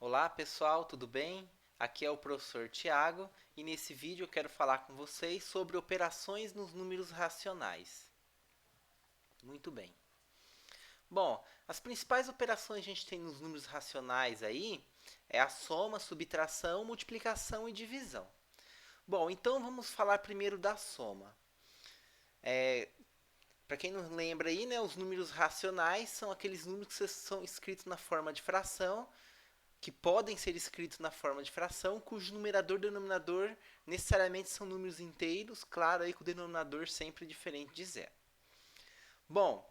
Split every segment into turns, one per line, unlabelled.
Olá pessoal, tudo bem? Aqui é o professor Tiago e nesse vídeo eu quero falar com vocês sobre operações nos números racionais. Muito bem. Bom, as principais operações que a gente tem nos números racionais aí é a soma, subtração, multiplicação e divisão. Bom, então vamos falar primeiro da soma. Para quem não lembra aí, né, os números racionais são aqueles números que são escritos na forma de fração que podem ser escritos na forma de fração, cujo numerador e denominador necessariamente são números inteiros, claro aí com o denominador sempre diferente de zero. Bom,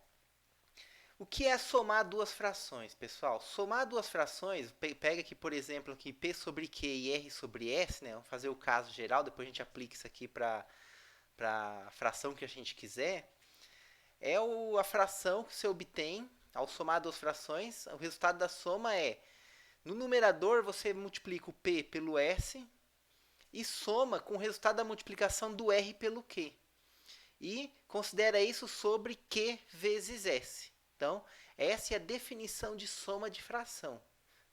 o que é somar duas frações, pessoal? Somar duas frações, pega aqui, por exemplo, aqui P sobre Q e R sobre S, né? Vamos fazer o caso geral, depois a gente aplica isso aqui para a fração que a gente quiser. A fração que você obtém ao somar duas frações. O resultado da soma é no numerador, você multiplica o P pelo S e soma com o resultado da multiplicação do R pelo Q. E considera isso sobre Q vezes S. Então, essa é a definição de soma de fração.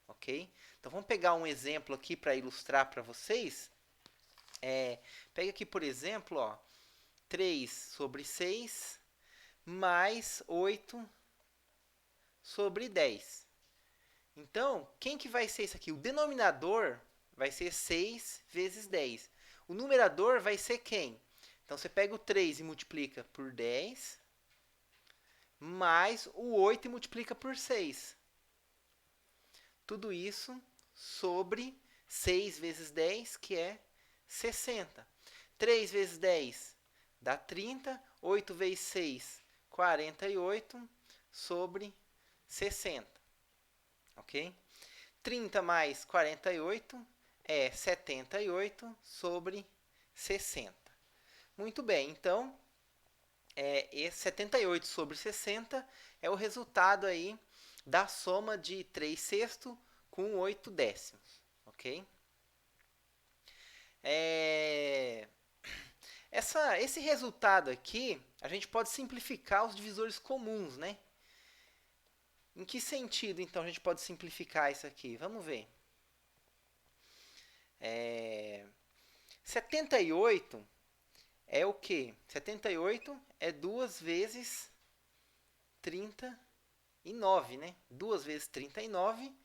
Ok? Então, vamos pegar um exemplo aqui para ilustrar para vocês. Pega aqui, por exemplo, ó, 3 sobre 6 mais 8 sobre 10. Então, quem que vai ser isso aqui? O denominador vai ser 6 vezes 10. O numerador vai ser quem? Então, você pega o 3 e multiplica por 10, mais o 8 e multiplica por 6. Tudo isso sobre 6 vezes 10, que é 60. 3 vezes 10 dá 30. 8 vezes 6, 48 sobre 60. Ok? 30 mais 48 é 78 sobre 60. Muito bem, então, esse 78 sobre 60 é o resultado aí da soma de 3 sextos com 8 décimos. Ok? É, esse resultado aqui, a gente pode simplificar os divisores comuns, né? Em que sentido, então, a gente pode simplificar isso aqui? Vamos ver. 78 é o quê? 78 é 2 vezes 39, né? 2 vezes 39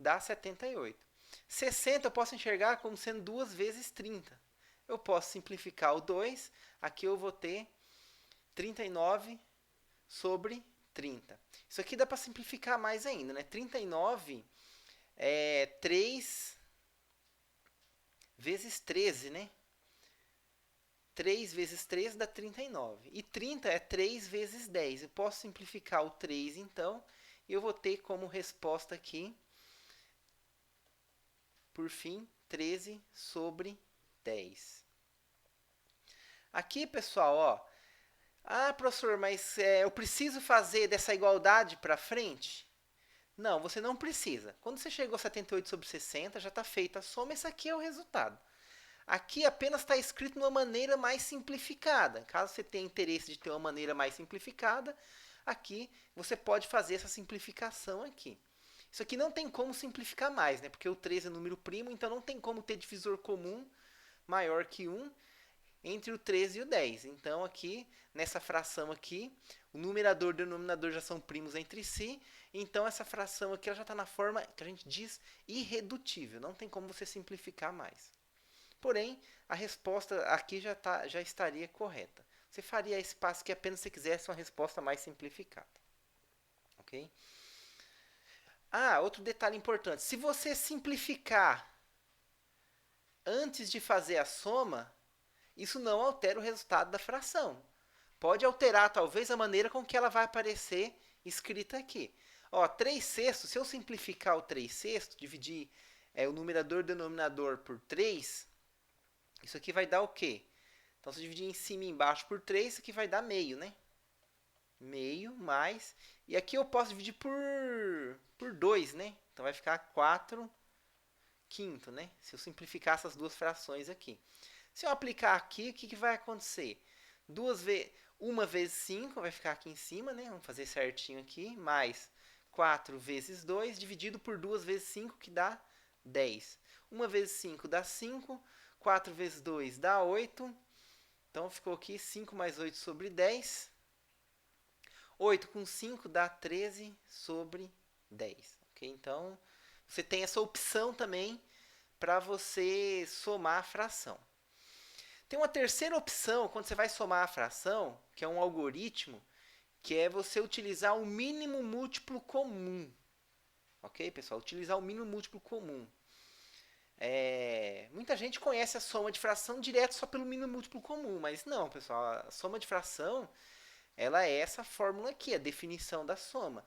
dá 78. 60 eu posso enxergar como sendo 2 vezes 30. Eu posso simplificar o 2, aqui eu vou ter 39 sobre 30. Isso aqui dá para simplificar mais ainda, né? 39 é 3 vezes 13, né? 3 vezes 3 dá 39. E 30 é 3 vezes 10. Eu posso simplificar o 3, então, e eu vou ter como resposta aqui, por fim, 13 sobre 10. Aqui, pessoal, ó. Ah, professor, mas eu preciso fazer dessa igualdade para frente? Não, você não precisa. Quando você chegou a 78 sobre 60, já está feita a soma. Esse aqui é o resultado. Aqui apenas está escrito de uma maneira mais simplificada. Caso você tenha interesse de ter uma maneira mais simplificada, aqui você pode fazer essa simplificação aqui. Isso aqui não tem como simplificar mais, né? Porque o 13 é número primo, então não tem como ter divisor comum maior que 1 entre o 13 e o 10. Então aqui, nessa fração aqui, o numerador e o denominador já são primos entre si, então essa fração aqui ela já está na forma que a gente diz irredutível, não tem como você simplificar mais. Porém, a resposta aqui já estaria correta. Você faria esse passo que apenas se quisesse uma resposta mais simplificada. Ok? Ah, outro detalhe importante. Se você simplificar antes de fazer a soma, isso não altera o resultado da fração. Pode alterar, talvez, a maneira com que ela vai aparecer escrita aqui. Ó, 3 sextos, se eu simplificar o 3 sextos, dividir o numerador e o denominador por 3, isso aqui vai dar o quê? Então, se eu dividir em cima e embaixo por 3, isso aqui vai dar meio, né? Meio mais. E aqui eu posso dividir por 2, né? Então vai ficar 4 quinto, né? Se eu simplificar essas duas frações aqui. Se eu aplicar aqui, o que vai acontecer? Uma vezes 5 vai ficar aqui em cima, né? Vamos fazer certinho aqui. Mais 4 vezes 2, dividido por 2 vezes 5, que dá 10. 1 vezes 5 dá 5, 4 vezes 2 dá 8. Então, ficou aqui 5 mais 8 sobre 10. 8 com 5 dá 13 sobre 10. Okay? Então, você tem essa opção também para você somar a fração. Tem uma terceira opção, quando você vai somar a fração, que é um algoritmo, que é você utilizar o mínimo múltiplo comum. Ok, pessoal? Utilizar o mínimo múltiplo comum. Muita gente conhece a soma de fração direto só pelo mínimo múltiplo comum, mas não, pessoal. A soma de fração, ela é essa fórmula aqui, a definição da soma.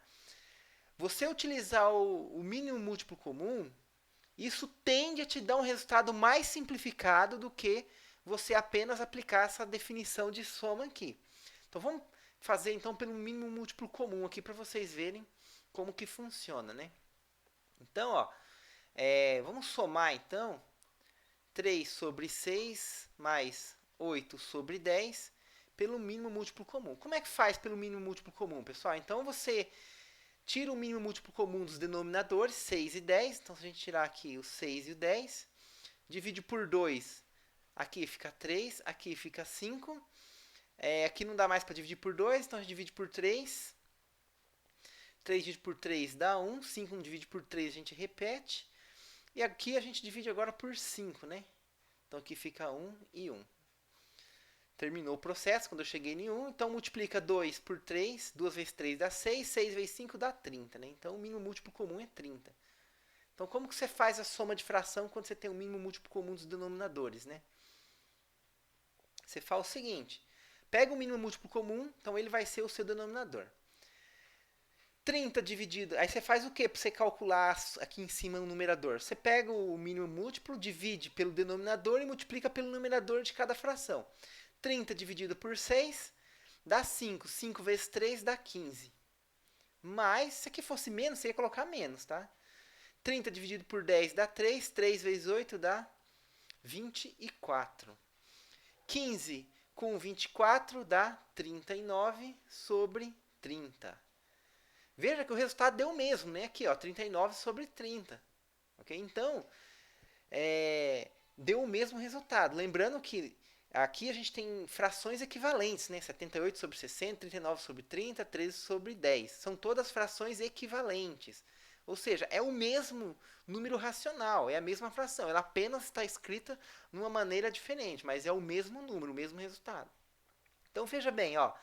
Você utilizar o mínimo múltiplo comum, isso tende a te dar um resultado mais simplificado do que você apenas aplicar essa definição de soma aqui. Então vamos fazer então pelo mínimo múltiplo comum aqui para vocês verem como que funciona, né? Então, ó, vamos somar então 3 sobre 6 mais 8 sobre 10 pelo mínimo múltiplo comum. Como é que faz pelo mínimo múltiplo comum, pessoal? Então você tira o mínimo múltiplo comum dos denominadores, 6 e 10. Então, se a gente tirar aqui o 6 e o 10, divide por 2, aqui fica 3, aqui fica 5. Aqui não dá mais para dividir por 2, então a gente divide por 3. 3 divide por 3 dá 1, 5 divide por 3 a gente repete. E aqui a gente divide agora por 5, né? Então aqui fica 1 e 1. Terminou o processo quando eu cheguei em 1. Então multiplica 2 por 3. 2 vezes 3 dá 6. 6 vezes 5 dá 30. Né? Então o mínimo múltiplo comum é 30. Então como que você faz a soma de fração quando você tem o mínimo múltiplo comum dos denominadores? Né? Você faz o seguinte. Pega o mínimo múltiplo comum. Então ele vai ser o seu denominador. 30 dividido... Aí você faz o que para você calcular aqui em cima o numerador? Você pega o mínimo múltiplo, divide pelo denominador e multiplica pelo numerador de cada fração. 30 dividido por 6 dá 5. 5 vezes 3 dá 15. Mas, se aqui fosse menos, você ia colocar menos, tá? 30 dividido por 10 dá 3. 3 vezes 8 dá 24. 15 com 24 dá 39 sobre 30. Veja que o resultado deu o mesmo, né? Aqui, ó, 39 sobre 30. Ok? Então, deu o mesmo resultado. Lembrando que aqui a gente tem frações equivalentes, né? 78 sobre 60, 39 sobre 30, 13 sobre 10. São todas frações equivalentes. Ou seja, é o mesmo número racional, é a mesma fração. Ela apenas está escrita de uma maneira diferente, mas é o mesmo número, o mesmo resultado. Então veja bem, ó.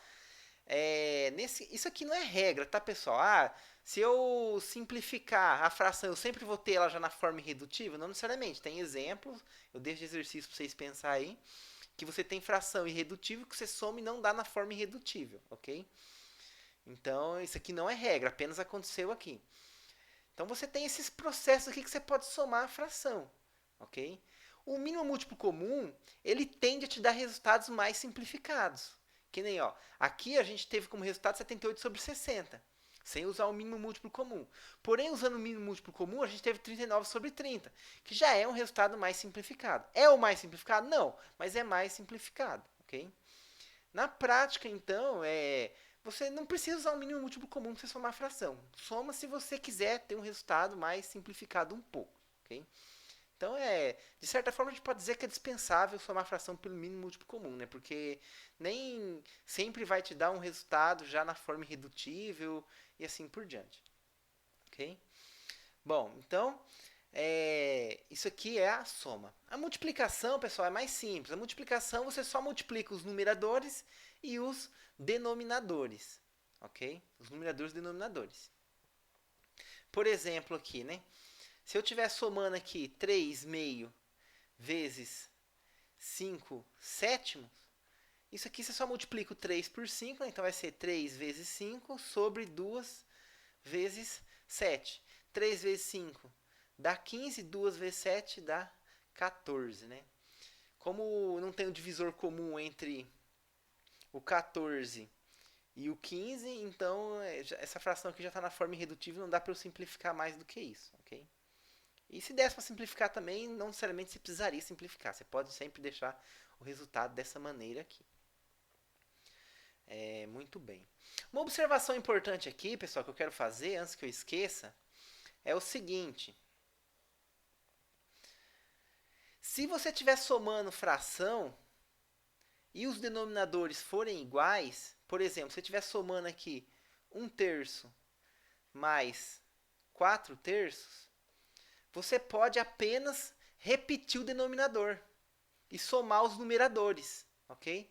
Isso aqui não é regra, tá, pessoal? Se eu simplificar a fração, eu sempre vou ter ela já na forma irredutível? Não necessariamente. Tem exemplos, eu deixo de exercício para vocês pensarem aí, que você tem fração irredutível que você soma e não dá na forma irredutível, ok? Então, isso aqui não é regra, apenas aconteceu aqui. Então, você tem esses processos aqui que você pode somar a fração, ok? O mínimo múltiplo comum, ele tende a te dar resultados mais simplificados. Que nem, ó, aqui a gente teve como resultado 78 sobre 60, sem usar o mínimo múltiplo comum. Porém, usando o mínimo múltiplo comum, a gente teve 39 sobre 30, que já é um resultado mais simplificado. É o mais simplificado? Não, mas é mais simplificado, ok? Na prática, então, você não precisa usar o mínimo múltiplo comum para você somar a fração. Soma se você quiser ter um resultado mais simplificado um pouco, ok? Então, de certa forma, a gente pode dizer que é dispensável somar a fração pelo mínimo múltiplo comum, né? Porque nem sempre vai te dar um resultado já na forma irredutível e assim por diante. Ok? Bom, então, isso aqui é a soma. A multiplicação, pessoal, é mais simples. A multiplicação, você só multiplica os numeradores e os denominadores. Ok? Os numeradores e denominadores. Por exemplo, aqui, né? Se eu estiver somando aqui 3 meio vezes 5 sétimos, isso aqui você só multiplica o 3 por 5, né? Então vai ser 3 vezes 5 sobre 2 vezes 7. 3 vezes 5 dá 15, 2 vezes 7 dá 14, né? Como não tem um divisor comum entre o 14 e o 15, então essa fração aqui já está na forma irredutível, não dá para eu simplificar mais do que isso, ok? E se desse para simplificar também, não necessariamente você precisaria simplificar. Você pode sempre deixar o resultado dessa maneira aqui. Muito bem. Uma observação importante aqui, pessoal, que eu quero fazer antes que eu esqueça, é o seguinte. Se você estiver somando fração e os denominadores forem iguais, por exemplo, se você estiver somando aqui 1/3 mais 4/3, você pode apenas repetir o denominador e somar os numeradores, ok?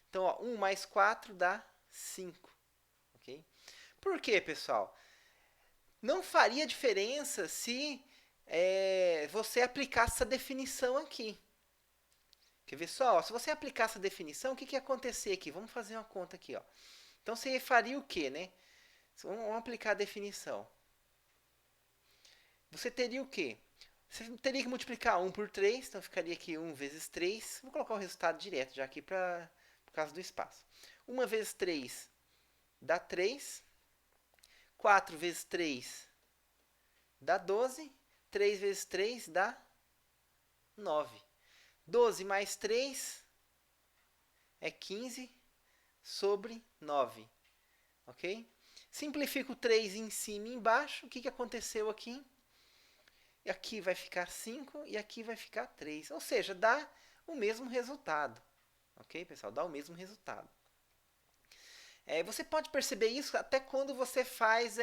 Então, ó, 1 mais 4 dá 5, ok? Por quê, pessoal? Não faria diferença se você aplicasse essa definição aqui. Quer ver só? Ó, se você aplicar essa definição, o que ia acontecer aqui? Vamos fazer uma conta aqui. Ó. Então, você faria o quê, né? Vamos aplicar a definição. Você teria o quê? Você teria que multiplicar 1 por 3, então ficaria aqui 1 vezes 3. Vou colocar o resultado direto já aqui por causa do espaço. 1 vezes 3 dá 3. 4 vezes 3 dá 12. 3 vezes 3 dá 9. 12 mais 3 é 15 sobre 9. Ok? Simplifico 3 em cima e embaixo. O que aconteceu aqui? E aqui vai ficar 5 e aqui vai ficar 3. Ou seja, dá o mesmo resultado. Ok, pessoal? Dá o mesmo resultado. Você pode perceber isso até quando você faz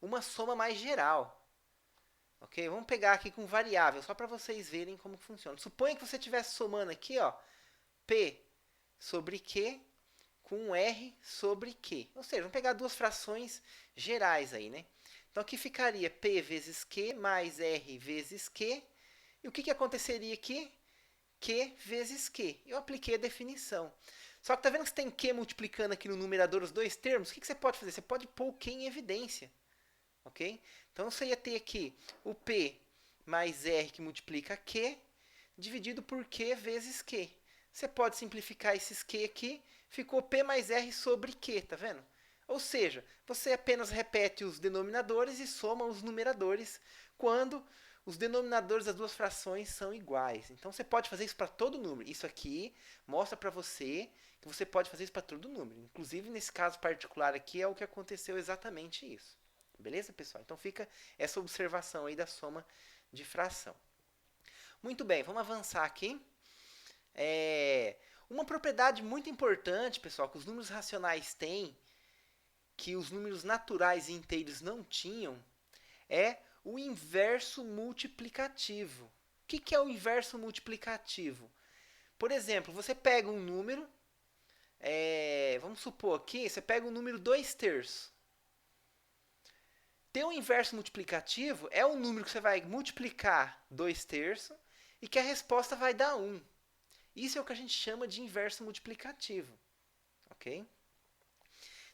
uma soma mais geral. Ok? Vamos pegar aqui com variável, só para vocês verem como funciona. Suponha que você estivesse somando aqui, ó, P sobre Q com R sobre Q. Ou seja, vamos pegar duas frações gerais aí, né? Então aqui ficaria P vezes Q mais R vezes Q. E o que aconteceria aqui? Q vezes Q. Eu apliquei a definição. Só que tá vendo que você tem Q multiplicando aqui no numerador os dois termos? O que você pode fazer? Você pode pôr o Q em evidência. Ok? Então você ia ter aqui o P mais R que multiplica Q, dividido por Q vezes Q. Você pode simplificar esses Q aqui, ficou P mais R sobre Q, tá vendo? Ou seja, você apenas repete os denominadores e soma os numeradores quando os denominadores das duas frações são iguais. Então você pode fazer isso para todo número. Isso aqui mostra para você que você pode fazer isso para todo número. Inclusive, nesse caso particular aqui, é o que aconteceu exatamente isso. Beleza, pessoal? Então fica essa observação aí da soma de fração. Muito bem, vamos avançar aqui. Uma propriedade muito importante, pessoal, que os números racionais têm, que os números naturais e inteiros não tinham, é o inverso multiplicativo. O que é o inverso multiplicativo? Por exemplo, você pega um número, vamos supor aqui, você pega o número 2/3. Ter um inverso multiplicativo é um número que você vai multiplicar 2/3 e que a resposta vai dar 1. Isso é o que a gente chama de inverso multiplicativo. Ok?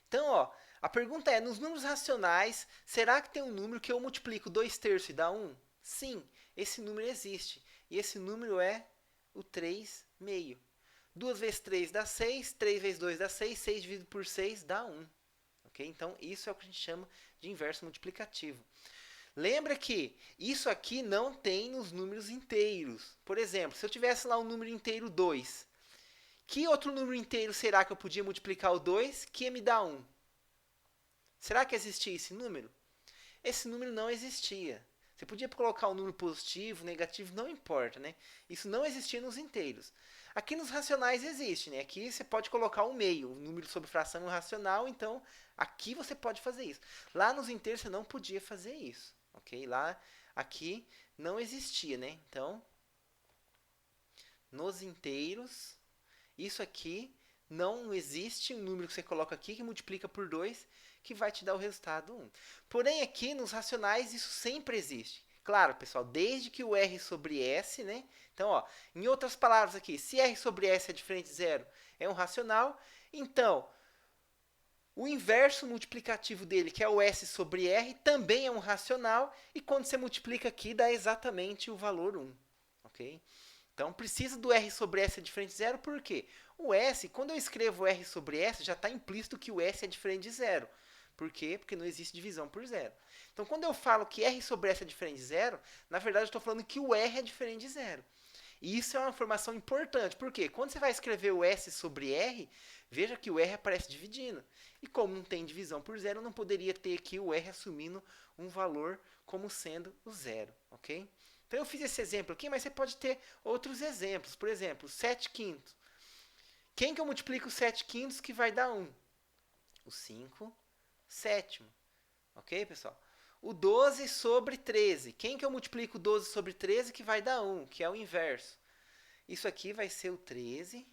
Então, ó, a pergunta é, nos números racionais, será que tem um número que eu multiplico 2/3 e dá 1? Sim, esse número existe. E esse número é o 3/2. 2 vezes 3 dá 6, 3 vezes 2 dá 6, 6 dividido por 6 dá 1. Okay? Então, isso é o que a gente chama de inverso multiplicativo. Lembra que isso aqui não tem nos números inteiros. Por exemplo, se eu tivesse lá um número inteiro 2, que outro número inteiro será que eu podia multiplicar o 2 que ia me dar 1? Será que existia esse número? Esse número não existia. Você podia colocar um número positivo, negativo, não importa, né? Isso não existia nos inteiros. Aqui nos racionais existe, né? Aqui você pode colocar um meio, um número sobre fração racional, então aqui você pode fazer isso. Lá nos inteiros você não podia fazer isso, ok? Aqui não existia, né? Então, nos inteiros, isso aqui não existe um número que você coloca aqui que multiplica por 2 que vai te dar o resultado 1. Porém, aqui nos racionais isso sempre existe. Claro, pessoal, desde que o R sobre S, né? Então, ó, em outras palavras aqui, se R sobre S é diferente de zero, é um racional, então o inverso multiplicativo dele, que é o S sobre R, também é um racional, e quando você multiplica aqui, dá exatamente o valor 1. Ok? Então, precisa do R sobre S é diferente de zero, por quê? O S, quando eu escrevo R sobre S, já está implícito que o S é diferente de zero. Por quê? Porque não existe divisão por zero. Então, quando eu falo que R sobre S é diferente de zero, na verdade eu estou falando que o R é diferente de zero. E isso é uma informação importante, porque quando você vai escrever o S sobre R, veja que o R aparece dividindo. E como não tem divisão por zero, não poderia ter aqui o R assumindo um valor como sendo o zero, ok? Então eu fiz esse exemplo aqui, mas você pode ter outros exemplos. Por exemplo, 7 quintos. Quem que eu multiplico 7 quintos que vai dar 1? O 5 sétimo. Ok, pessoal? O 12 sobre 13. Quem que eu multiplico 12 sobre 13 que vai dar 1, que é o inverso? Isso aqui vai ser o 13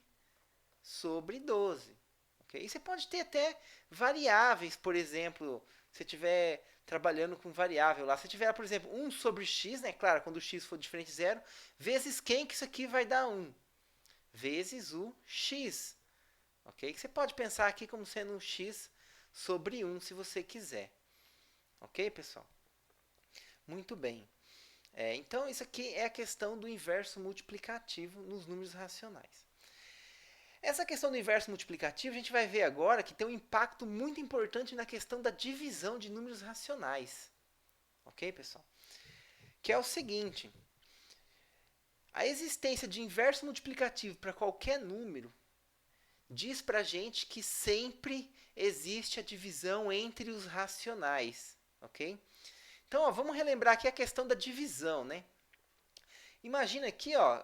sobre 12. Okay? E você pode ter até variáveis, por exemplo, se você estiver trabalhando com variável lá. Se tiver, por exemplo, 1 sobre x, né? Claro, quando o x for diferente de zero, vezes quem que isso aqui vai dar 1? Vezes o x. Ok? Você pode pensar aqui como sendo um x sobre 1, se você quiser. Ok, pessoal? Muito bem. Então, isso aqui é a questão do inverso multiplicativo nos números racionais. Essa questão do inverso multiplicativo, a gente vai ver agora que tem um impacto muito importante na questão da divisão de números racionais. Ok, pessoal? Que é o seguinte: a existência de inverso multiplicativo para qualquer número diz para a gente que sempre existe a divisão entre os racionais. Ok? Então, ó, vamos relembrar aqui a questão da divisão, né? Imagina aqui, ó,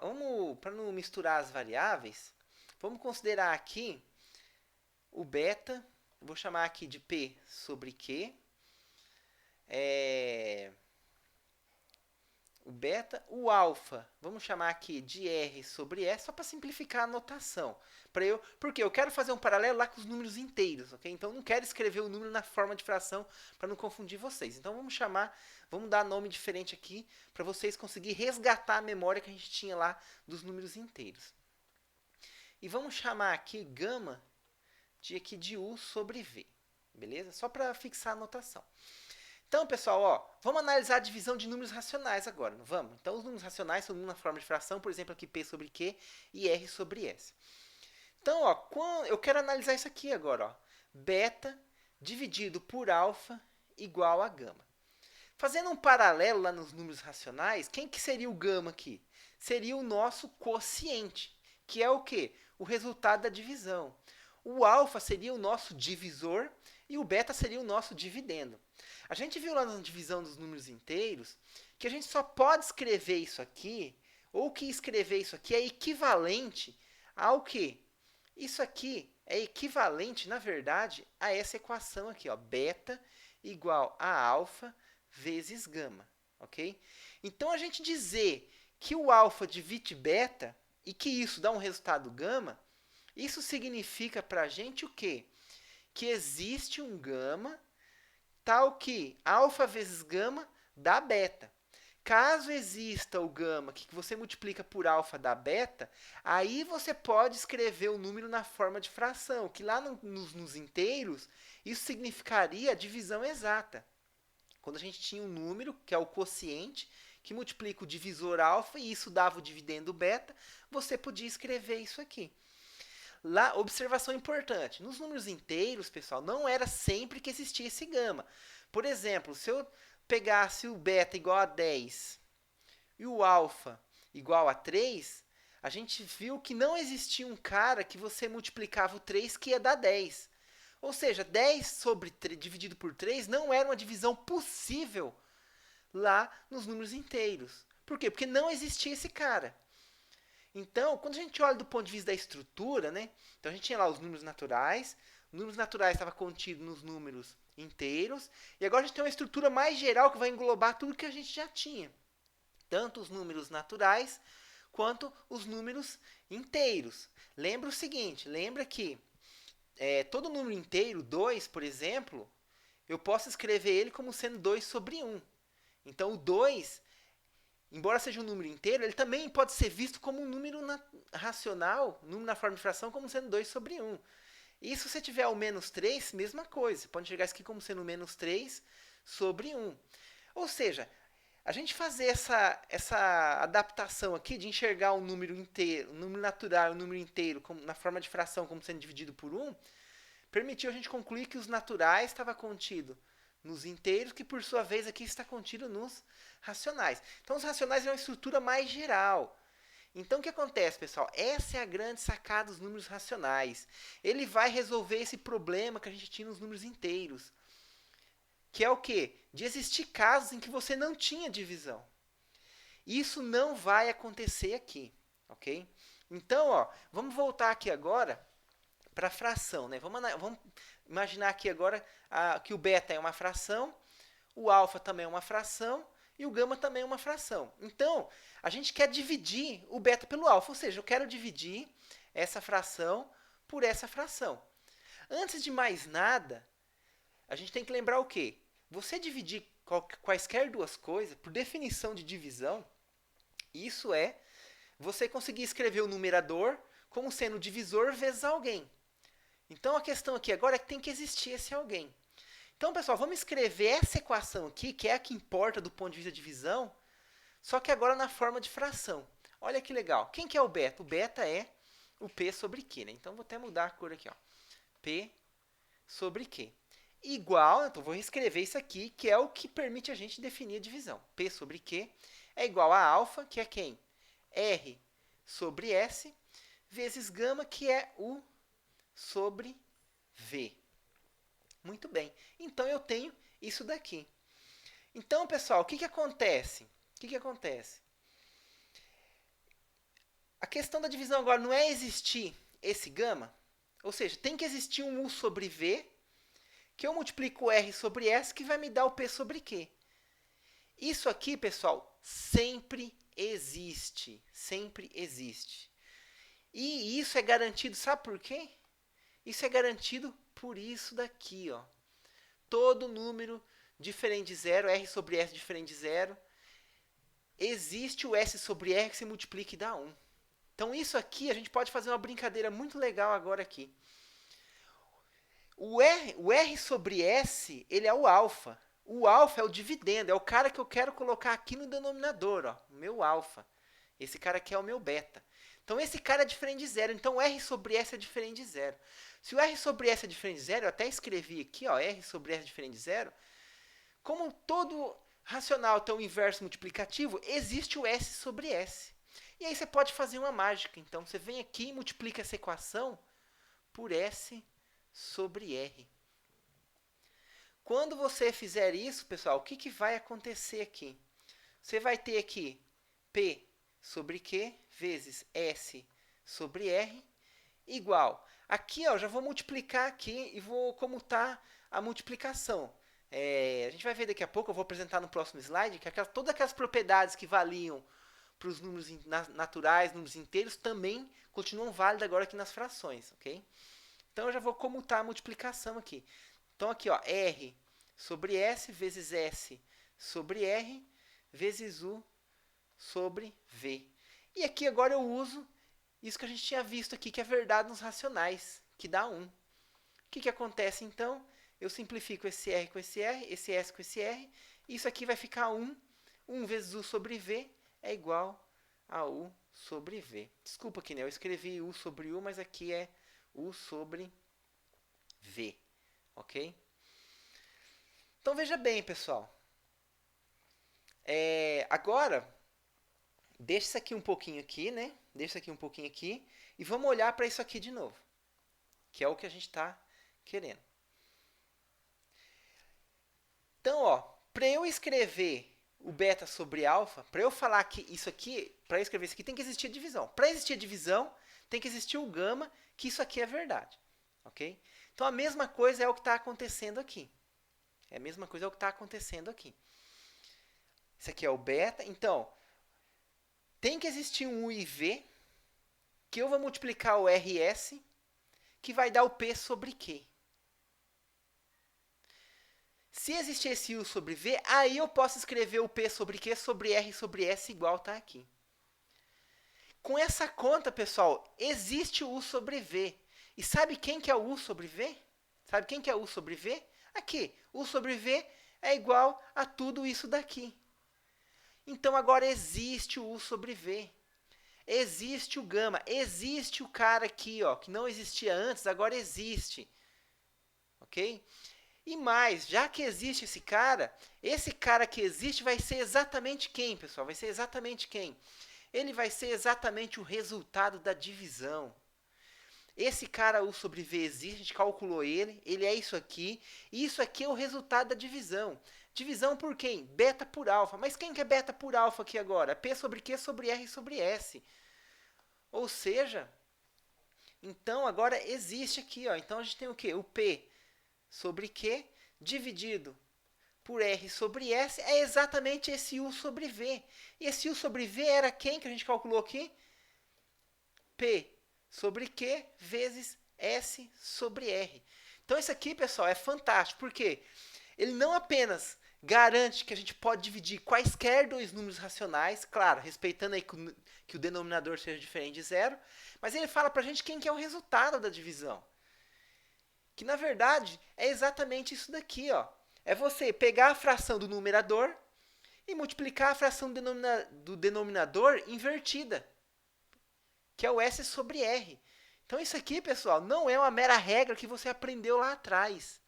para não misturar as variáveis, vamos considerar aqui o beta, vou chamar aqui de P sobre Q, o beta, o alfa, vamos chamar aqui de R sobre S, só para simplificar a notação. Porque eu quero fazer um paralelo lá com os números inteiros, ok? Então, eu não quero escrever o número na forma de fração para não confundir vocês. Então, vamos dar nome diferente aqui para vocês conseguirem resgatar a memória que a gente tinha lá dos números inteiros. E vamos chamar aqui gama de U sobre V, beleza? Só para fixar a notação. Então, pessoal, ó, vamos analisar a divisão de números racionais agora, não vamos? Então, os números racionais são na forma de fração, por exemplo, aqui P sobre Q e R sobre S. Então, ó, eu quero analisar isso aqui agora, ó. Beta dividido por alfa igual a gama. Fazendo um paralelo lá nos números racionais, quem que seria o gama aqui? Seria o nosso quociente, que é o quê? O resultado da divisão. O alfa seria o nosso divisor e o beta seria o nosso dividendo. A gente viu lá na divisão dos números inteiros que a gente só pode escrever isso aqui, ou que escrever isso aqui é equivalente ao quê? Isso aqui é equivalente, na verdade, a essa equação aqui, ó, beta igual a alfa vezes gama, ok? Então, a gente dizer que o alfa divide beta e que isso dá um resultado gama, isso significa para a gente o quê? Que existe um gama tal que alfa vezes gama dá beta. Caso exista o gama que você multiplica por alfa dá beta, aí você pode escrever o número na forma de fração, que lá nos inteiros, isso significaria a divisão exata. Quando a gente tinha um número, que é o quociente, que multiplica o divisor alfa e isso dava o dividendo beta, você podia escrever isso aqui. Lá, observação importante, nos números inteiros, pessoal, não era sempre que existia esse gama. Por exemplo, se eu pegasse o beta igual a 10 e o alfa igual a 3, a gente viu que não existia um cara que você multiplicava o 3 que ia dar 10. Ou seja, 10 sobre 3, dividido por 3 não era uma divisão possível lá nos números inteiros. Por quê? Porque não existia esse cara. Então, quando a gente olha do ponto de vista da estrutura, né? Então a gente tinha lá os números naturais. Os números naturais estavam contidos nos números inteiros. E agora a gente tem uma estrutura mais geral que vai englobar tudo que a gente já tinha. Tanto os números naturais quanto os números inteiros. Lembra o seguinte, lembra que todo número inteiro, 2, por exemplo, eu posso escrever ele como sendo 2 sobre 1. Então, o 2, embora seja um número inteiro, ele também pode ser visto como um número racional, número na forma de fração, como sendo 2 sobre 1. E se você tiver o menos 3, mesma coisa. Você pode enxergar isso aqui como sendo menos 3 sobre 1. Ou seja, a gente fazer essa adaptação aqui de enxergar um número inteiro, um número natural e um número inteiro na forma de fração como sendo dividido por 1, permitiu a gente concluir que os naturais estavam contidos nos inteiros, que por sua vez aqui está contido nos racionais. Então, os racionais é uma estrutura mais geral. Então, o que acontece, pessoal? Essa é a grande sacada dos números racionais. Ele vai resolver esse problema que a gente tinha nos números inteiros. Que é o quê? De existir casos em que você não tinha divisão. Isso não vai acontecer aqui, ok? Então, ó, vamos voltar aqui agora para a fração, né? Vamos imaginar aqui agora que o beta é uma fração, o alfa também é uma fração e o gama também é uma fração. Então, a gente quer dividir o beta pelo alfa, ou seja, eu quero dividir essa fração por essa fração. Antes de mais nada, a gente tem que lembrar o quê? Você dividir quaisquer duas coisas, por definição de divisão, isso é você conseguir escrever o numerador como sendo o divisor vezes alguém. Então a questão aqui agora é que tem que existir esse alguém. Então, pessoal, vamos escrever essa equação aqui, que é a que importa do ponto de vista de divisão, só que agora na forma de fração. Olha que legal. Quem que é o beta? O beta é o P sobre Q, né? Então vou até mudar a cor aqui, ó. P sobre Q. Igual, então vou reescrever isso aqui, que é o que permite a gente definir a divisão. P sobre Q é igual a alfa, que é quem? R sobre S, vezes gama, que é U sobre V. Muito bem. Então, eu tenho isso daqui. Então, pessoal, o que acontece? O que acontece? A questão da divisão agora não é existir esse gama, ou seja, tem que existir um U sobre V, que eu multiplico o R sobre S, que vai me dar o P sobre Q. Isso aqui, pessoal, sempre existe. Sempre existe. E isso é garantido, sabe por quê? Isso é garantido por isso daqui, ó. Todo número diferente de zero, R sobre S diferente de zero, existe o S sobre R que se multiplica e dá 1. Então, isso aqui, a gente pode fazer uma brincadeira muito legal agora aqui. O R sobre S, ele é o alfa. O alfa é o dividendo, é o cara que eu quero colocar aqui no denominador, ó, o meu alfa. Esse cara aqui é o meu beta. Então, esse cara é diferente de zero. Então, o R sobre S é diferente de zero. Se o R sobre S é diferente de zero, eu até escrevi aqui, ó, R sobre S é diferente de zero. Como todo racional tem um inverso multiplicativo, existe o S sobre S. E aí você pode fazer uma mágica. Então, você vem aqui e multiplica essa equação por S sobre R. Quando você fizer isso, pessoal, o que vai acontecer aqui? Você vai ter aqui P sobre Q vezes S sobre R igual. Aqui, ó, já vou multiplicar aqui e vou comutar a multiplicação. A gente vai ver daqui a pouco, eu vou apresentar no próximo slide, que todas aquelas propriedades que valiam para os números naturais, números inteiros, também continuam válidas agora aqui nas frações, ok? Então, eu já vou comutar a multiplicação aqui. Então, aqui, ó, R sobre S vezes S sobre R vezes U sobre V. E aqui agora eu uso isso que a gente tinha visto aqui, que é verdade nos racionais, que dá 1. O que acontece, então? Eu simplifico esse R com esse R, esse S com esse R. Isso aqui vai ficar 1. 1 vezes U sobre V é igual a U sobre V. Desculpa aqui, né? Eu escrevi U sobre U, mas aqui é U sobre V. Ok? Então, veja bem, pessoal. Agora, deixa isso aqui um pouquinho aqui, né? Deixa isso aqui um pouquinho aqui. E vamos olhar para isso aqui de novo. Que é o que a gente está querendo. Então, ó, para eu escrever o beta sobre alfa, para eu falar que isso aqui, para escrever isso aqui, tem que existir a divisão. Para existir a divisão, tem que existir o gama, que isso aqui é verdade. Ok? Então, a mesma coisa é o que está acontecendo aqui. A mesma coisa é o que está acontecendo aqui. Isso aqui é o beta. Então, tem que existir um U e V, que eu vou multiplicar o RS, que vai dar o P sobre Q. Se existir esse U sobre V, aí eu posso escrever o P sobre Q sobre R sobre S igual está aqui. Com essa conta, pessoal, existe o U sobre V. E sabe quem que é o U sobre V? Sabe quem que é o U sobre V? Aqui, U sobre V é igual a tudo isso daqui. Então, agora existe o U sobre V. Existe o gama. Existe o cara aqui, ó, que não existia antes, agora existe. Ok? E mais, já que existe esse cara que existe vai ser exatamente quem, pessoal? Vai ser exatamente quem? Ele vai ser exatamente o resultado da divisão. Esse cara U sobre V existe, a gente calculou ele é isso aqui, e isso aqui é o resultado da divisão. Divisão por quem? Beta por alfa. Mas quem que é beta por alfa aqui agora? P sobre Q sobre R sobre S. Ou seja, então agora existe aqui, ó. Então a gente tem o quê? O P sobre Q dividido por R sobre S é exatamente esse U sobre V. E esse U sobre V era quem que a gente calculou aqui? P sobre Q vezes S sobre R. Então isso aqui, pessoal, é fantástico. Por quê? Ele não apenas garante que a gente pode dividir quaisquer dois números racionais, claro, respeitando aí que o denominador seja diferente de zero, mas ele fala pra gente quem que é o resultado da divisão. Que na verdade é exatamente isso daqui, ó. É você pegar a fração do numerador e multiplicar a fração do denominador invertida, que é o S sobre R. Então isso aqui, pessoal, não é uma mera regra que você aprendeu lá atrás.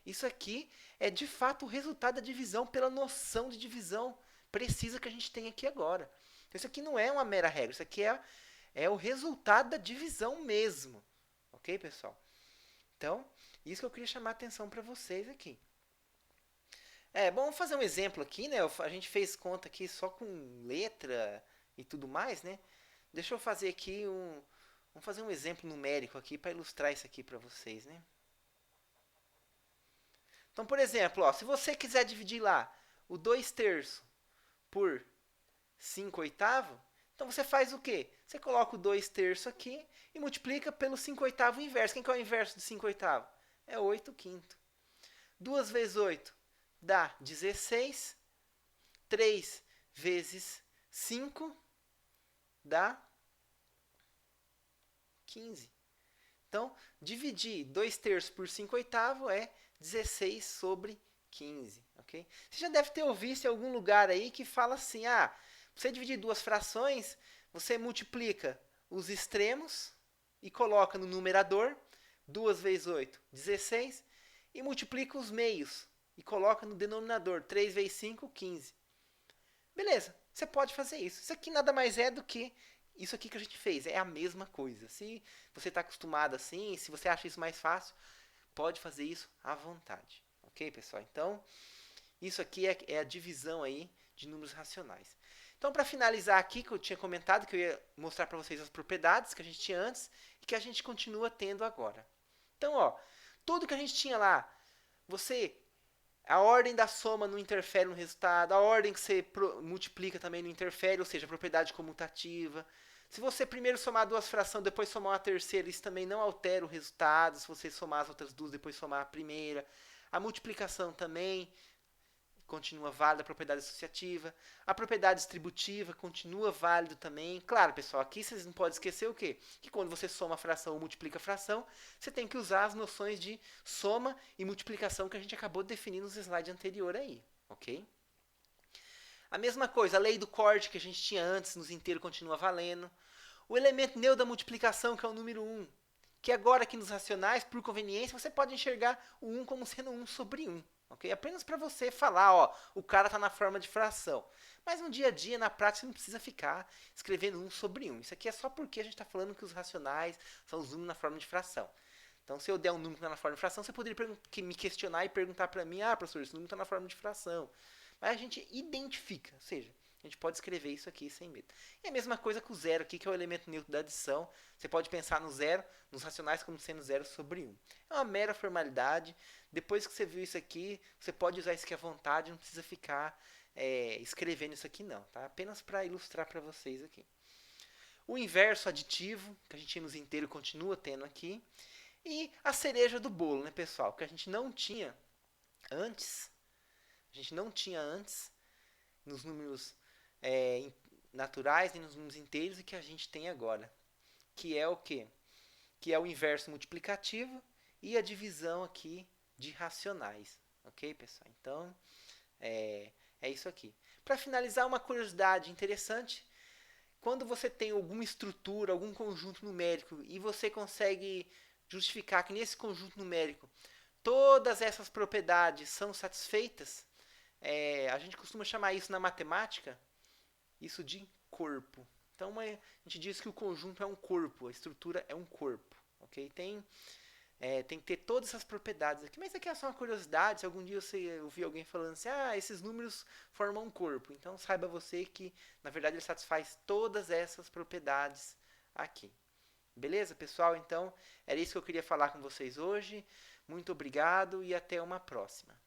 Isso aqui é de fato o resultado da divisão pela noção de divisão precisa que a gente tem aqui agora. Então, isso aqui não é uma mera regra, isso aqui é o resultado da divisão mesmo. Ok, pessoal? Então, isso que eu queria chamar a atenção para vocês aqui. Bom, vamos fazer um exemplo aqui, né? A gente fez conta aqui só com letra e tudo mais, né? Deixa eu fazer aqui vamos fazer um exemplo numérico aqui para ilustrar isso aqui para vocês, né? Então, por exemplo, ó, se você quiser dividir lá o 2/3 por 5/8, então você faz o quê? Você coloca o 2/3 aqui e multiplica pelo 5/8 inverso. Quem que é o inverso do 5/8? É 8/5. 2 vezes 8 dá 16. 3 vezes 5 dá 15. Então, dividir 2/3 por 5/8 é 16 sobre 15, ok? Você já deve ter ouvido em algum lugar aí que fala assim, você dividir duas frações, você multiplica os extremos e coloca no numerador, 2 vezes 8, 16, e multiplica os meios e coloca no denominador, 3 vezes 5, 15. Beleza, você pode fazer isso. Isso aqui nada mais é do que isso aqui que a gente fez, é a mesma coisa. Se você está acostumado assim, se você acha isso mais fácil, pode fazer isso à vontade. Ok, pessoal? Então, isso aqui é a divisão aí de números racionais. Então, para finalizar aqui, que eu tinha comentado que eu ia mostrar para vocês as propriedades que a gente tinha antes e que a gente continua tendo agora. Então, ó, tudo que a gente tinha lá, a ordem da soma não interfere no resultado, a ordem que você multiplica também não interfere, ou seja, a propriedade comutativa. Se você primeiro somar duas frações, depois somar uma terceira, isso também não altera o resultado. Se você somar as outras duas, depois somar a primeira. A multiplicação também continua válida, a propriedade associativa. A propriedade distributiva continua válida também. Claro, pessoal, aqui vocês não podem esquecer o quê? Que quando você soma a fração ou multiplica a fração, você tem que usar as noções de soma e multiplicação que a gente acabou de definir nos slides anteriores aí, ok? A mesma coisa, a lei do corte que a gente tinha antes nos inteiros continua valendo. O elemento neutro da multiplicação, que é o número 1, que agora aqui nos racionais, por conveniência, você pode enxergar o 1 como sendo 1 sobre 1. Okay? Apenas para você falar, ó, o cara está na forma de fração. Mas no dia a dia, na prática, você não precisa ficar escrevendo 1 sobre 1. Isso aqui é só porque a gente está falando que os racionais são os números na forma de fração. Então, se eu der um número que está na forma de fração, você poderia me questionar e perguntar para mim, professor, esse número está na forma de fração. Mas a gente identifica, ou seja, a gente pode escrever isso aqui sem medo. E a mesma coisa com o zero aqui, que é o elemento neutro da adição. Você pode pensar no zero, nos racionais, como sendo 0 sobre 1. É uma mera formalidade. Depois que você viu isso aqui, você pode usar isso aqui à vontade, não precisa ficar escrevendo isso aqui não. Tá? Apenas para ilustrar para vocês aqui. O inverso aditivo, que a gente tinha nos inteiros, continua tendo aqui. E a cereja do bolo, né, pessoal? Que a gente não tinha antes. A gente não tinha antes nos números naturais nem nos números inteiros e que a gente tem agora. Que é o quê? Que é o inverso multiplicativo e a divisão aqui de racionais. Ok, pessoal? Então, é isso aqui. Para finalizar, uma curiosidade interessante. Quando você tem alguma estrutura, algum conjunto numérico e você consegue justificar que nesse conjunto numérico todas essas propriedades são satisfeitas, a gente costuma chamar isso na matemática isso de corpo, Então, a gente diz que o conjunto é um corpo, a estrutura é um corpo, ok? Tem que ter todas essas propriedades aqui. Mas isso aqui é só uma curiosidade. Se algum dia você ouvir alguém falando assim, esses números formam um corpo. Então saiba você que, na verdade, ele satisfaz todas essas propriedades aqui. Beleza, pessoal? Então, era isso que eu queria falar com vocês hoje. Muito obrigado e até uma próxima.